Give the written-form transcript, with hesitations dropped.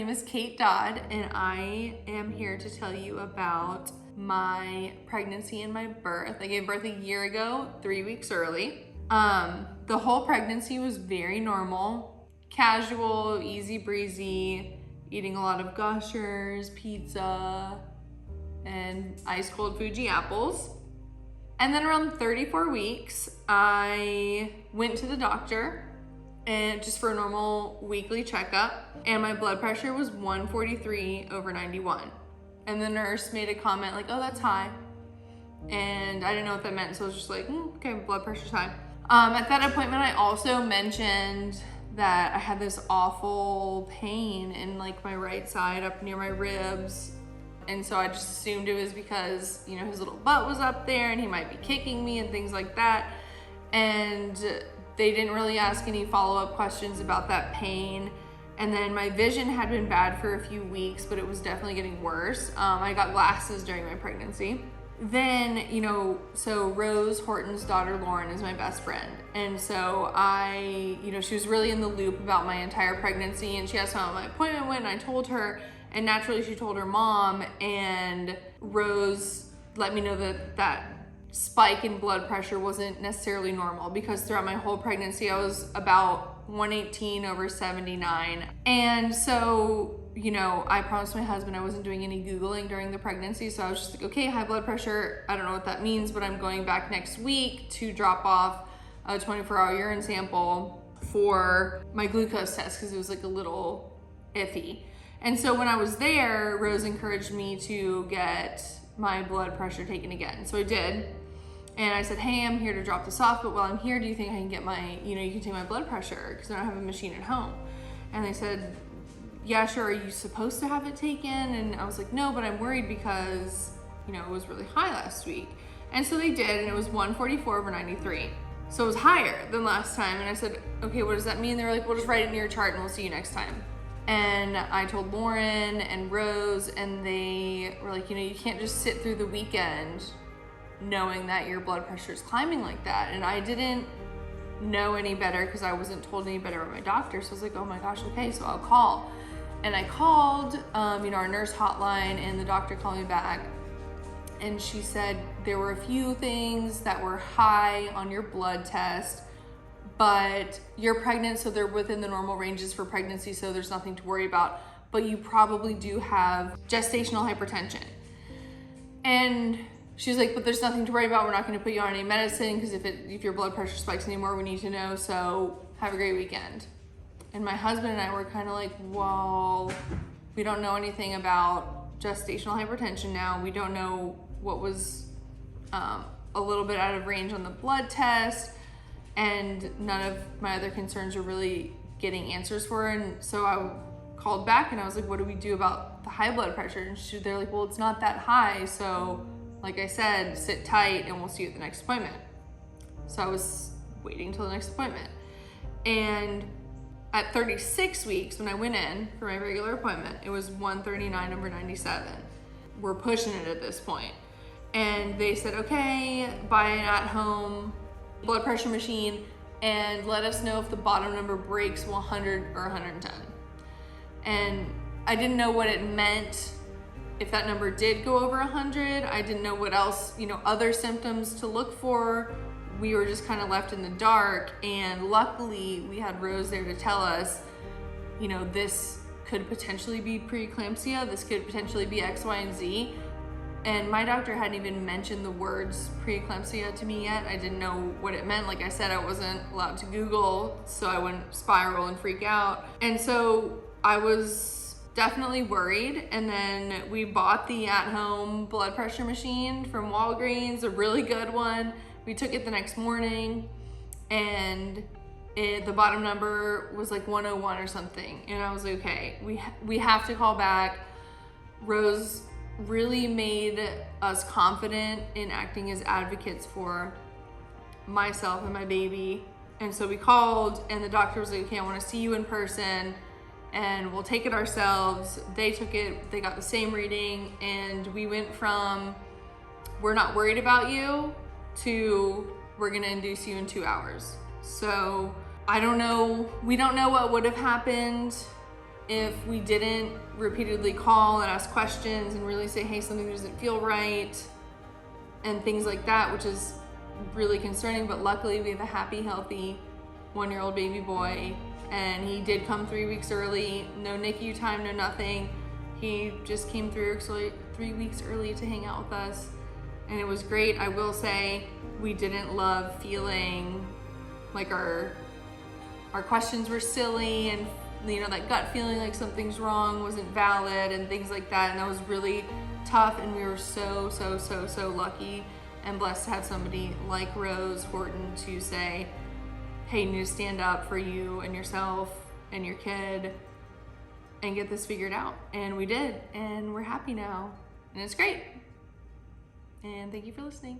name is Kate Dodd, and I am here to tell you about my pregnancy and my birth. I gave birth a year ago, 3 weeks early. The whole pregnancy was very normal, casual, easy breezy, eating a lot of Gushers, pizza, and ice cold Fuji apples. And then around 34 weeks, I went to the doctor and just for a normal weekly checkup, and my blood pressure was 143/91. And the nurse made a comment like, "Oh, that's high." And I didn't know what that meant, so I was just like, okay, blood pressure's high. At that appointment, I also mentioned that I had this awful pain in like my right side up near my ribs. And so I just assumed it was because, you know, his little butt was up there and he might be kicking me and things like that. And they didn't really ask any follow-up questions about that pain. And then my vision had been bad for a few weeks, but it was definitely getting worse. I got glasses during my pregnancy. Then, you know, so Rose Horton's daughter, Lauren, is my best friend. And so she was really in the loop about my entire pregnancy, and she asked me how my appointment went, and I told her, and naturally she told her mom, and Rose let me know that spike in blood pressure wasn't necessarily normal, because throughout my whole pregnancy, I was about 118/79. And so, you know, I promised my husband I wasn't doing any Googling during the pregnancy. So I was just like, okay, high blood pressure. I don't know what that means, but I'm going back next week to drop off a 24-hour urine sample for my glucose test, because it was like a little iffy. And so when I was there, Rose encouraged me to get my blood pressure taken again. So I did. And I said, hey, I'm here to drop this off, but while I'm here, do you think I can get you can take my blood pressure? Because I don't have a machine at home. And they said, yeah, sure, are you supposed to have it taken? And I was like, no, but I'm worried because, you know, it was really high last week. And so they did, and it was 144/93. So it was higher than last time. And I said, okay, what does that mean? They were like, we'll just write it in your chart and we'll see you next time. And I told Lauren and Rose, and they were like, you know, you can't just sit through the weekend knowing that your blood pressure is climbing like that. And I didn't know any better because I wasn't told any better by my doctor. So I was like, oh my gosh, okay, so I'll call. And I called, our nurse hotline, and the doctor called me back. And she said there were a few things that were high on your blood test, but you're pregnant, so they're within the normal ranges for pregnancy, so there's nothing to worry about. But you probably do have gestational hypertension. And she's like, but there's nothing to worry about. We're not going to put you on any medicine, because if your blood pressure spikes anymore, we need to know. So have a great weekend. And my husband and I were kind of like, well, we don't know anything about gestational hypertension now. We don't know what was a little bit out of range on the blood test, and none of my other concerns are really getting answers for. And so I called back and I was like, what do we do about the high blood pressure? And they're like, well, it's not that high. So like I said, sit tight and we'll see you at the next appointment. So I was waiting till the next appointment. And at 36 weeks, when I went in for my regular appointment, it was 139/97. We're pushing it at this point. And they said, okay, buy an at-home blood pressure machine and let us know if the bottom number breaks 100 or 110. And I didn't know what it meant if that number did go over 100. I didn't know what else, other symptoms to look for. We were just kind of left in the dark, and luckily we had Rose there to tell us, this could potentially be preeclampsia, this could potentially be X, Y, and Z. And my doctor hadn't even mentioned the words preeclampsia to me yet. I didn't know what it meant. Like I said, I wasn't allowed to Google, so I wouldn't spiral and freak out. And so I was definitely worried. And then we bought the at-home blood pressure machine from Walgreens, a really good one. We took it the next morning, and the bottom number was like 101 or something. And I was like, okay, we have to call back. Rose really made us confident in acting as advocates for myself and my baby. And so we called, and the doctor was like, okay, I want to see you in person, and we'll take it ourselves. They took it, they got the same reading, and we went from, we're not worried about you, to we're gonna induce you in 2 hours. So I don't know, we don't know what would have happened if we didn't repeatedly call and ask questions and really say, hey, something doesn't feel right and things like that, which is really concerning. But luckily we have a happy, healthy 1-year-old baby boy, and he did come 3 weeks early, no NICU time, no nothing. He just came 3 weeks early to hang out with us, and it was great. I will say we didn't love feeling like our questions were silly, and that gut feeling like something's wrong wasn't valid and things like that. And that was really tough, and we were so lucky and blessed to have somebody like Rose Horton to say, hey, you need to stand up for you and yourself and your kid and get this figured out. And we did, and we're happy now, and it's great. And thank you for listening.